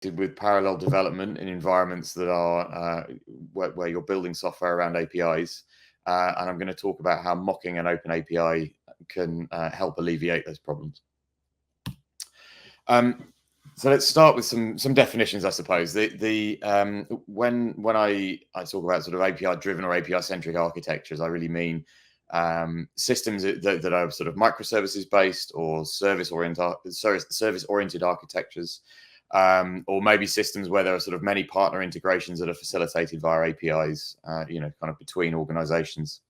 with parallel development in environments that are where you're building software around APIs. And I'm going to talk about how mocking an OpenAPI can help alleviate those problems. So let's start with some definitions, I suppose. When I talk about sort of API-driven or API-centric architectures, I really mean systems that are sort of microservices based or service-oriented architectures, or maybe systems where there are sort of many partner integrations that are facilitated via APIs, kind of between organizations.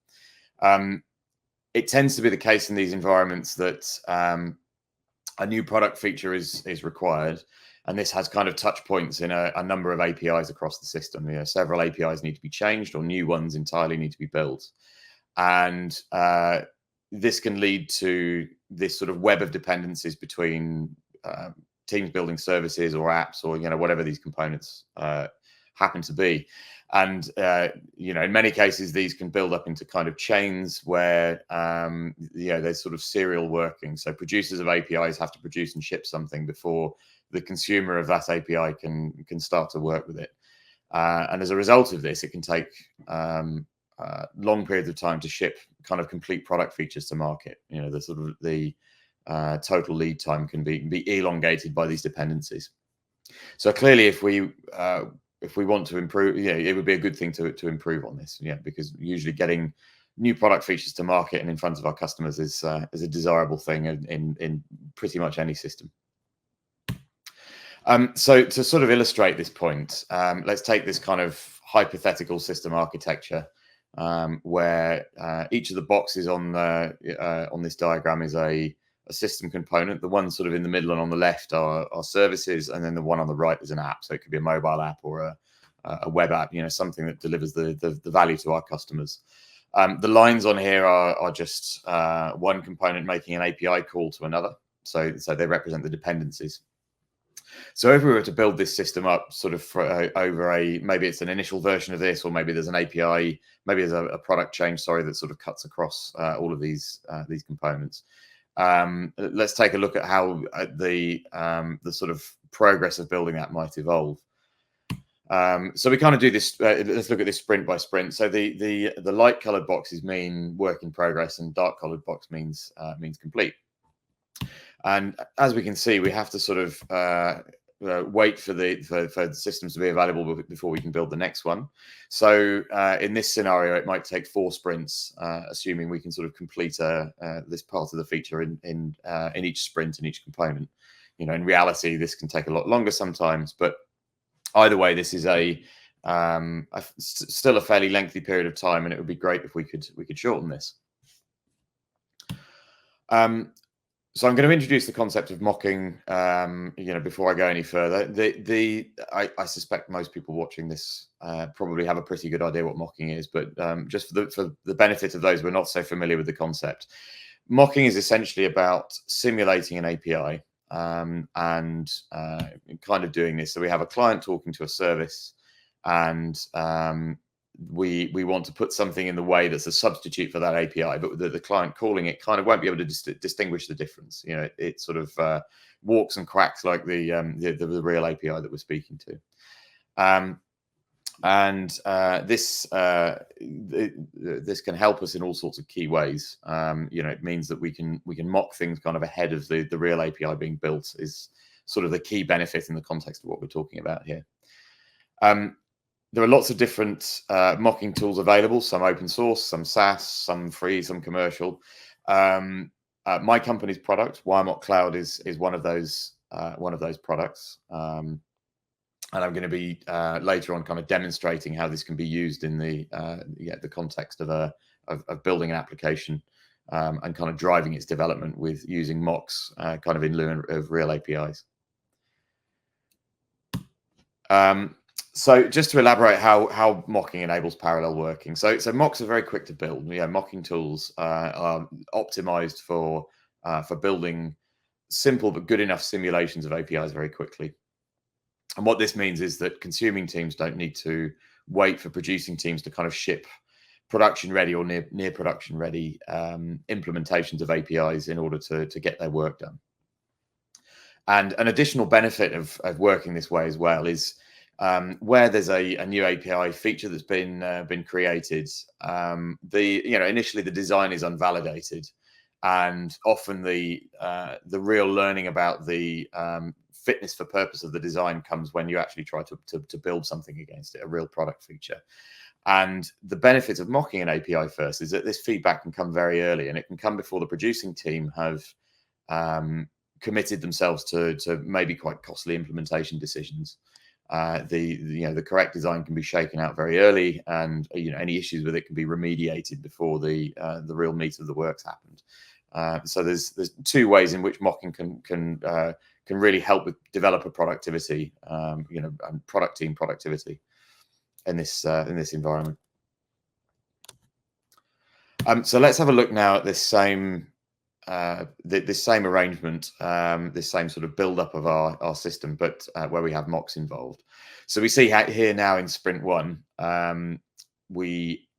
It tends to be the case in these environments that a new product feature is required, and this has kind of touch points in a number of APIs across the system. Several APIs need to be changed, or new ones entirely need to be built, and this can lead to this sort of web of dependencies between teams building services or apps, or whatever these components happen to be. And in many cases, these can build up into kind of chains where there's sort of serial working. So producers of APIs have to produce and ship something before the consumer of that API can start to work with it. And as a result of this, it can take long periods of time to ship kind of complete product features to market. The total lead time can be elongated by these dependencies. So clearly, if we want to improve, it would be a good thing to improve on this, because usually getting new product features to market and in front of our customers is a desirable thing in pretty much any system. So to sort of illustrate this point, let's take this kind of hypothetical system architecture where each of the boxes on this diagram is a system component. The one sort of in the middle and on the left are services, and then the one on the right is an app. So it could be a mobile app or a web app, something that delivers the value to our customers. The lines on here are just one component making an API call to another. So they represent the dependencies. So if we were to build this system up sort of over maybe it's an initial version of this, or maybe there's an API, maybe there's a product change, that sort of cuts across all of these components. Let's take a look at how the sort of progress of building that might evolve. So we kind of do this. Let's look at this sprint by sprint. So the light colored boxes mean work in progress, and dark colored box means complete. And as we can see, we have to sort of wait for the systems to be available before we can build the next one. So in this scenario, it might take 4 sprints, assuming we can sort of complete this part of the feature in each sprint, in each component. In reality, this can take a lot longer sometimes, but either way, this is still a fairly lengthy period of time, and it would be great if we could shorten this. So I'm going to introduce the concept of mocking, before I go any further. I suspect most people watching this probably have a pretty good idea what mocking is, but just for the benefit of those who are not so familiar with the concept, mocking is essentially about simulating an API and kind of doing this. So we have a client talking to a service, and we want to put something in the way that's a substitute for that API, but the client calling it kind of won't be able to distinguish the difference. It sort of walks and quacks like the real API that we're speaking to. This can help us in all sorts of key ways. It means that we can mock things kind of ahead of the real API being built, is sort of the key benefit in the context of what we're talking about here. There are lots of different mocking tools available, some open source, some SaaS, some free, some commercial. My company's product, WireMock Cloud, is one of those products. And I'm going to be later on kind of demonstrating how this can be used in the context of building an application and kind of driving its development with using mocks kind of in lieu of real APIs. So just to elaborate how mocking enables parallel working. So mocks are very quick to build. Mocking tools are optimized for building simple but good enough simulations of APIs very quickly. And what this means is that consuming teams don't need to wait for producing teams to kind of ship production ready or near production ready implementations of APIs in order to get their work done. And an additional benefit of working this way as well is where there's a new API feature that's been created. Initially the design is unvalidated, and often the real learning about the fitness for purpose of the design comes when you actually try to build something against it, a real product feature. And the benefits of mocking an API first is that this feedback can come very early, and it can come before the producing team have committed themselves to maybe quite costly implementation decisions. The correct design can be shaken out very early, and any issues with it can be remediated before the real meat of the work's happened. So there's two ways in which mocking can really help with developer productivity, and product team productivity in this environment. So let's have a look now at this same arrangement, this same sort of build-up of our system, but where we have mocks involved. So we see here now in sprint 1,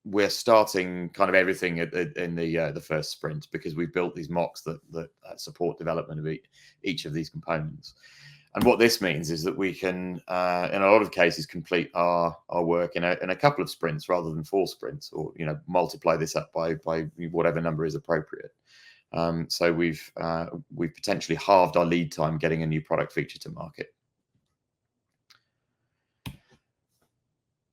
we're starting kind of everything in the first sprint, because we've built these mocks that support development of each of these components. And what this means is that we can, in a lot of cases, complete our work in a couple of sprints rather than 4 sprints, or multiply this up by whatever number is appropriate. So we've potentially halved our lead time getting a new product feature to market.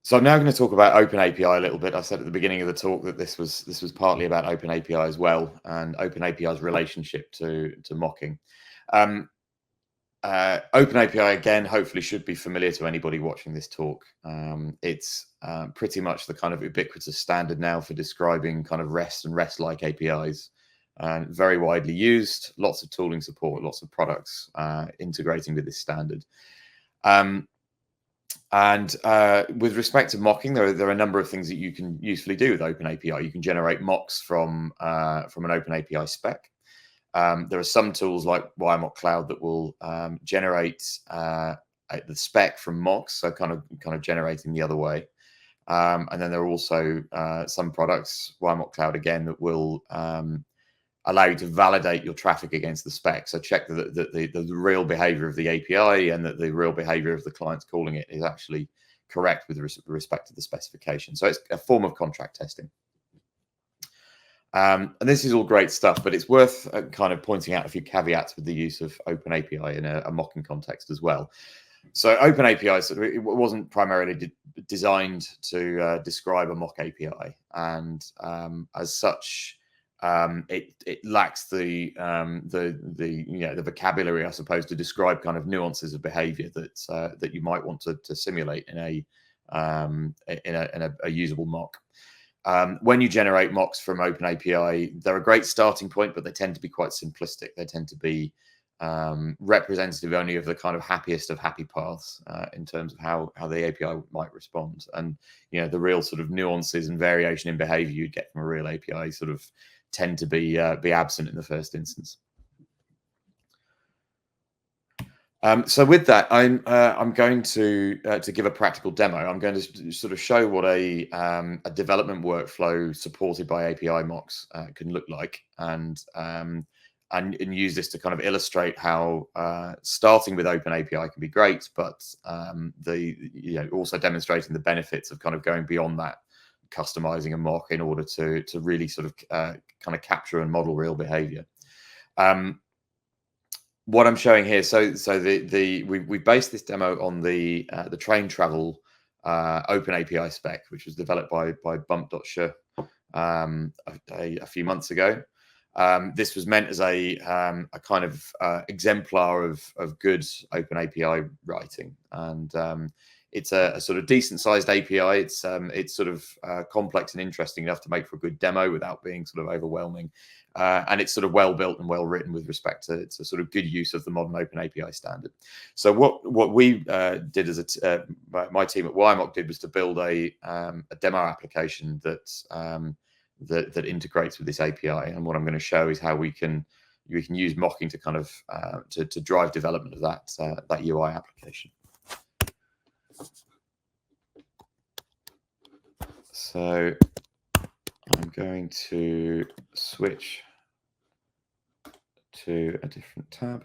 So I'm now going to talk about OpenAPI a little bit. I said at the beginning of the talk that this was partly about OpenAPI as well, and OpenAPI's relationship to mocking. OpenAPI, again, hopefully should be familiar to anybody watching this talk. It's pretty much the kind of ubiquitous standard now for describing kind of REST and REST-like APIs. And very widely used, lots of tooling support, lots of products integrating with this standard. With respect to mocking, there are a number of things that you can usefully do with OpenAPI. You can generate mocks from an OpenAPI spec. There are some tools like WireMock Cloud that will generate the spec from mocks, so kind of generating the other way. And then there are also some products, WireMock Cloud again, that will allow you to validate your traffic against the spec. So check that the real behavior of the API and that the real behavior of the clients calling it is actually correct with respect to the specification. So it's a form of contract testing. And this is all great stuff, but it's worth kind of pointing out a few caveats with the use of OpenAPI in a mocking context as well. So OpenAPI, it wasn't primarily designed to describe a mock API, and as such, it lacks the vocabulary, I suppose, to describe kind of nuances of behavior that you might want to simulate in a usable mock. When you generate mocks from OpenAPI, they're a great starting point, but they tend to be quite simplistic. They tend to be representative only of the kind of happiest of happy paths in terms of how the API might respond. And the real sort of nuances and variation in behavior you'd get from a real API sort of tend to be absent in the first instance. So with that, I'm going to give a practical demo. I'm going to sort of show what a development workflow supported by API mocks can look like, and use this to kind of illustrate how starting with OpenAPI can be great, but also demonstrating the benefits of kind of going beyond that, customizing a mock in order to really sort of kind of capture and model real behavior. What I'm showing here, so we based this demo on the train travel OpenAPI spec, which was developed by bump.sh a few months ago. This was meant as a kind of exemplar of good OpenAPI writing, and it's a sort of decent sized API. It's sort of complex and interesting enough to make for a good demo without being sort of overwhelming. And it's sort of well built and well written with respect to sort of good use of the modern OpenAPI standard. So what we did as my team at WireMock did was to build a demo application that integrates with this API. And what I'm going to show is how we can use mocking to kind of to drive development of that UI application. So I'm going to switch to a different tab.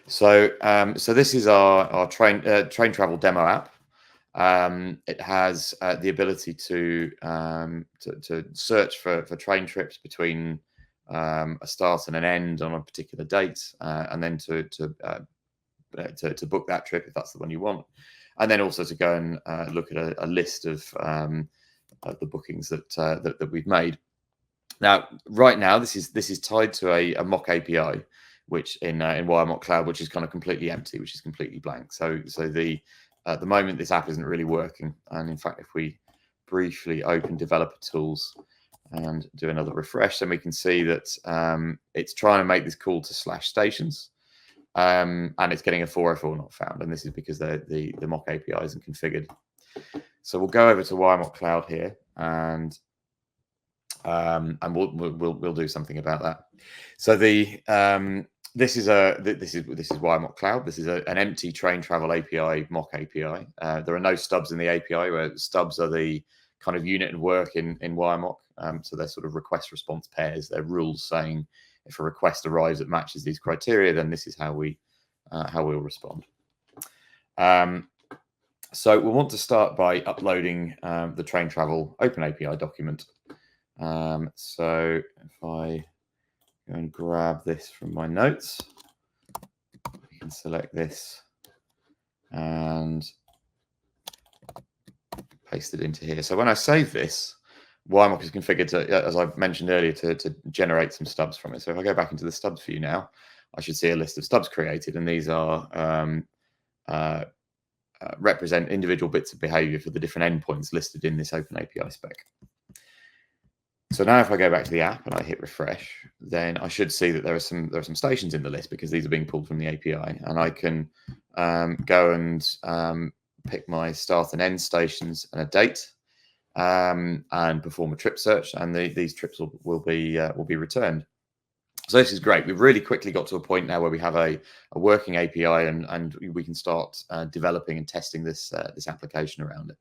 So so this is our train travel demo app. It has the ability to search for train trips between a start and an end on a particular date, and then to book that trip if that's the one you want, and then also to go and look at a list of the bookings that we've made. Now, right now, this is tied to a mock API, which in WireMock Cloud, which is kind of completely empty, which is completely blank. So the at the moment, this app isn't really working. And in fact, if we briefly open developer tools and do another refresh, then we can see that it's trying to make this call to /stations. And it's getting a 404 not found, and this is because the mock API isn't configured. So we'll go over to WireMock Cloud here, and we'll do something about that. So the this is WireMock Cloud. This is an empty train travel API mock API. There are no stubs in the API, where stubs are the kind of unit of work in WireMock. So they're sort of request response pairs. They're rules saying if a request arrives that matches these criteria, then this is how we'll respond. So we'll want to start by uploading the train travel OpenAPI document. So if I go and grab this from my notes, we can select this and paste it into here. So when I save this, WireMock is configured to, as I mentioned earlier, to generate some stubs from it. So if I go back into the stubs view now, I should see a list of stubs created, and these are represent individual bits of behavior for the different endpoints listed in this OpenAPI spec. So now if I go back to the app and I hit refresh, then I should see that there are some stations in the list because these are being pulled from the API, and I can go and pick my start and end stations and a date, and perform a trip search, and these trips will be returned. So this is great. We've really quickly got to a point now where we have a working API, and we can start developing and testing this application around it.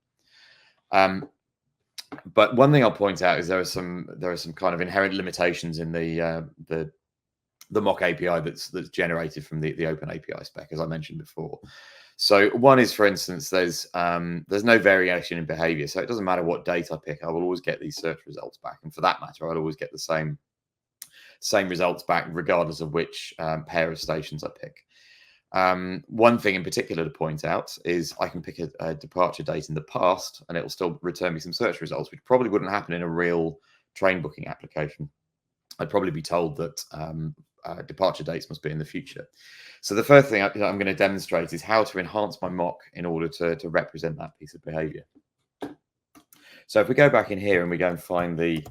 But one thing I'll point out is there are some kind of inherent limitations in the mock API that's generated from the OpenAPI spec, as I mentioned before. So one is, for instance, there's no variation in behavior. So it doesn't matter what date I pick, I will always get these search results back. And for that matter, I'll always get the same results back regardless of which pair of stations I pick. One thing in particular to point out is I can pick a departure date in the past, and it will still return me some search results, which probably wouldn't happen in a real train booking application. I'd probably be told that departure dates must be in the future. So the first thing I'm going to demonstrate is how to enhance my mock in order to represent that piece of behavior. So if we go back in here and we go and find the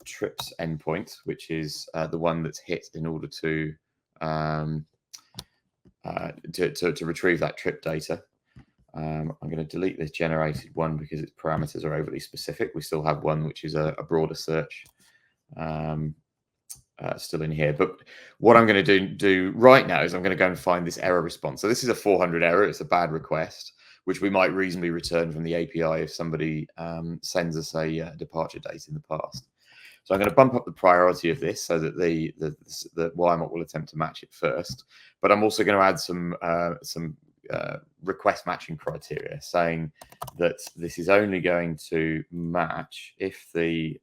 trips endpoint, which is the one that's hit in order to retrieve that trip data. I'm going to delete this generated one because its parameters are overly specific. We still have one which is a broader search still in here. But what I'm going to do right now is I'm going to go and find this error response. So this is a 400 error. It's a bad request, which we might reasonably return from the API if somebody sends us a departure date in the past. So I'm going to bump up the priority of this so that the WireMock will attempt to match it first. But I'm also going to add some request matching criteria, saying that this is only going to match if the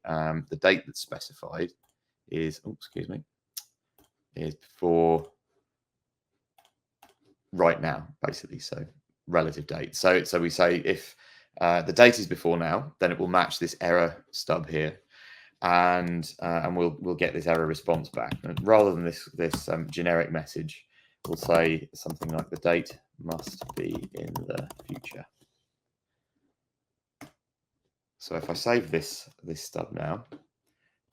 date that's specified is is for right now, basically. So relative date. So we say if the date is before now, then it will match this error stub here. And we'll get this error response back. And rather than this generic message, we'll say something like the date must be in the future. So if I save this stub now,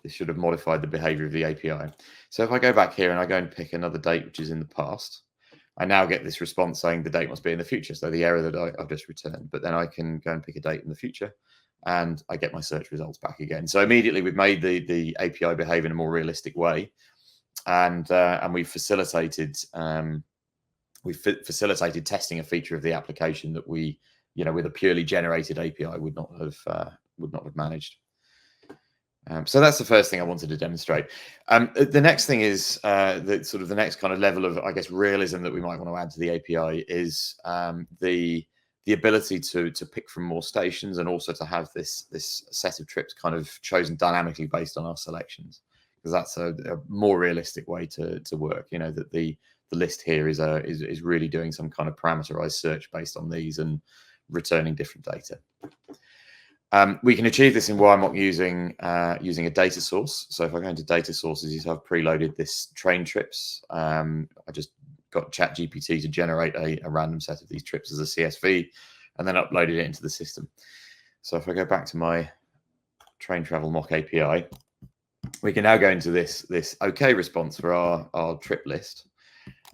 this should have modified the behavior of the API. So if I go back here and I go and pick another date which is in the past, I now get this response saying the date must be in the future. So the error that I've just returned. But then I can go and pick a date in the future, and I get my search results back again. So immediately we've made the API behave in a more realistic way, and we've facilitated testing a feature of the application that we, with a purely generated API would not have managed. So that's the first thing I wanted to demonstrate. The next thing is the next kind of level of, I guess, realism that we might want to add to the API is the ability to pick from more stations, and also to have this set of trips kind of chosen dynamically based on our selections, because that's a more realistic way to work. You know, that the list here is really doing some kind of parameterized search based on these and returning different data. We can achieve this in WireMock using a data source. So if I go into data sources, you see I've preloaded this train trips. I just got ChatGPT to generate a random set of these trips as a CSV, and then uploaded it into the system. So if I go back to my train travel mock API, we can now go into this OK response for our trip list,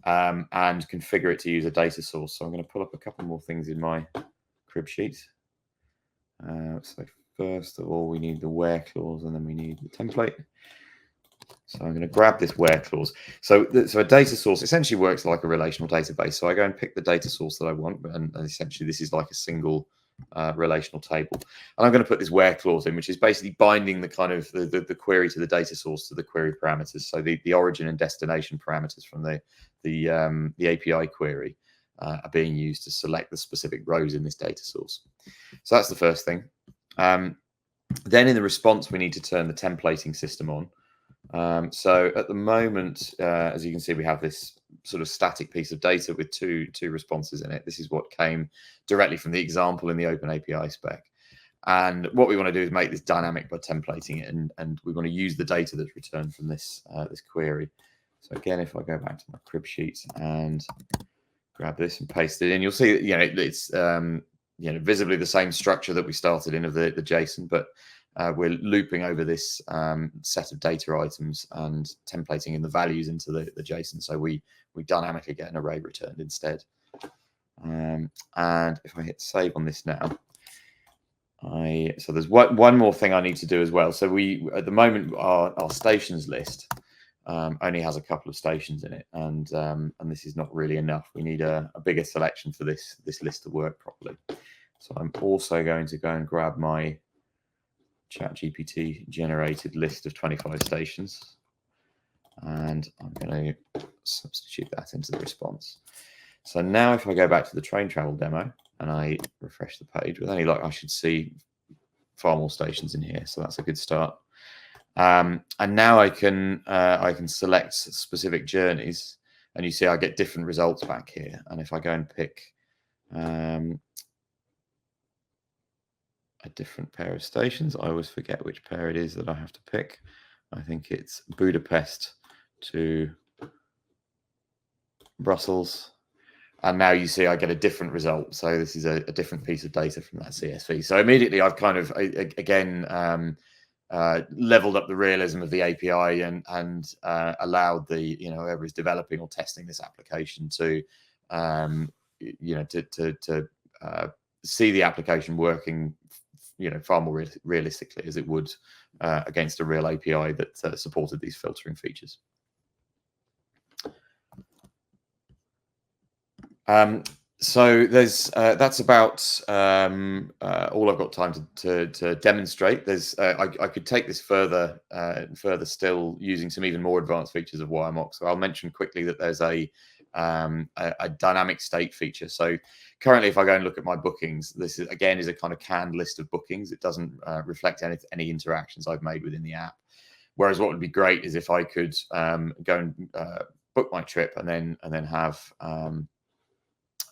and configure it to use a data source. So I'm going to pull up a couple more things in my crib sheet. So first of all, we need the where clause, and then we need the template. So I'm going to grab this where clause. So a data source essentially works like a relational database. So I go and pick the data source that I want, and essentially this is like a single relational table. And I'm going to put this where clause in, which is basically binding the kind of the query to the data source to the query parameters. So the origin and destination parameters from the API query are being used to select the specific rows in this data source. So that's the first thing. Then in the response, we need to turn the templating system on. So at the moment, as you can see, we have this sort of static piece of data with two responses in it. This is what came directly from the example in the OpenAPI spec. And what we want to do is make this dynamic by templating it, and we want to use the data that's returned from this query. So again, if I go back to my crib sheet and grab this and paste it in, you'll see that it's visibly the same structure that we started in of the JSON, but we're looping over this set of data items and templating in the values into the JSON. So we dynamically get an array returned instead. And if I hit save on this now, so there's one more thing I need to do as well. So we, at the moment, our stations list only has a couple of stations in it, and this is not really enough. We need a bigger selection for this list to work properly. So I'm also going to go and grab my ChatGPT generated list of 25 stations, and I'm going to substitute that into the response. So now if I go back to the train travel demo and I refresh the page, with only I should see far more stations in here. So that's a good start. And now I can select specific journeys, and you see I get different results back here. And if I go and pick a different pair of stations, I always forget which pair it is that I have to pick. I think it's Budapest to Brussels. And now you see I get a different result. So this is a different piece of data from that CSV. So immediately I've kind of, again, leveled up the realism of the API and allowed whoever is developing or testing this application to see the application working far more realistically as it would against a real API that supported these filtering features. So there's that's about all I've got time to demonstrate. There's I could take this further still using some even more advanced features of WireMock. So I'll mention quickly that there's a dynamic state feature. So currently, if I go and look at my bookings, this is a kind of canned list of bookings. It doesn't reflect any interactions I've made within the app. Whereas what would be great is if I could go and book my trip and then have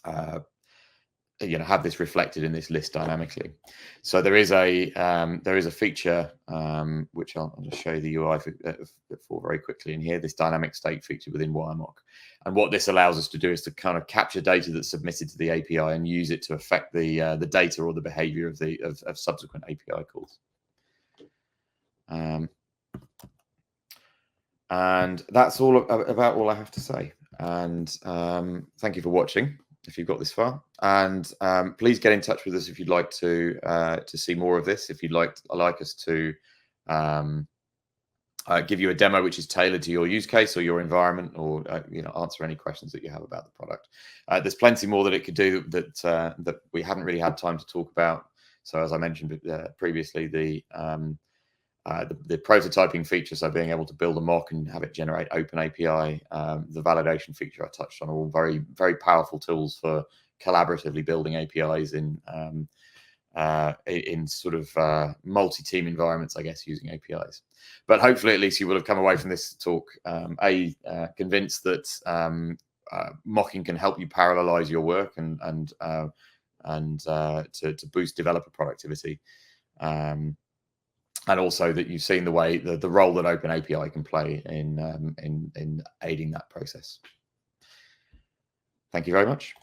have this reflected in this list dynamically. So there is a feature which I'll just show you the UI for very quickly in here. This dynamic state feature within WireMock, and what this allows us to do is to kind of capture data that's submitted to the API and use it to affect the data or the behavior of subsequent API calls. And that's about all I have to say. And thank you for watching, if you've got this far, and please get in touch with us if you'd like to see more of this. If you'd like us to give you a demo which is tailored to your use case or your environment, or answer any questions that you have about the product. There's plenty more that it could do that we haven't really had time to talk about. So as I mentioned previously, the the prototyping feature, so being able to build a mock and have it generate OpenAPI, the validation feature I touched on, are all very, very powerful tools for collaboratively building APIs in sort of multi-team environments, I guess, using APIs. But hopefully, at least you will have come away from this talk convinced that mocking can help you parallelize your work and to boost developer productivity. And also that you've seen the role that OpenAPI can play in aiding that process. Thank you very much.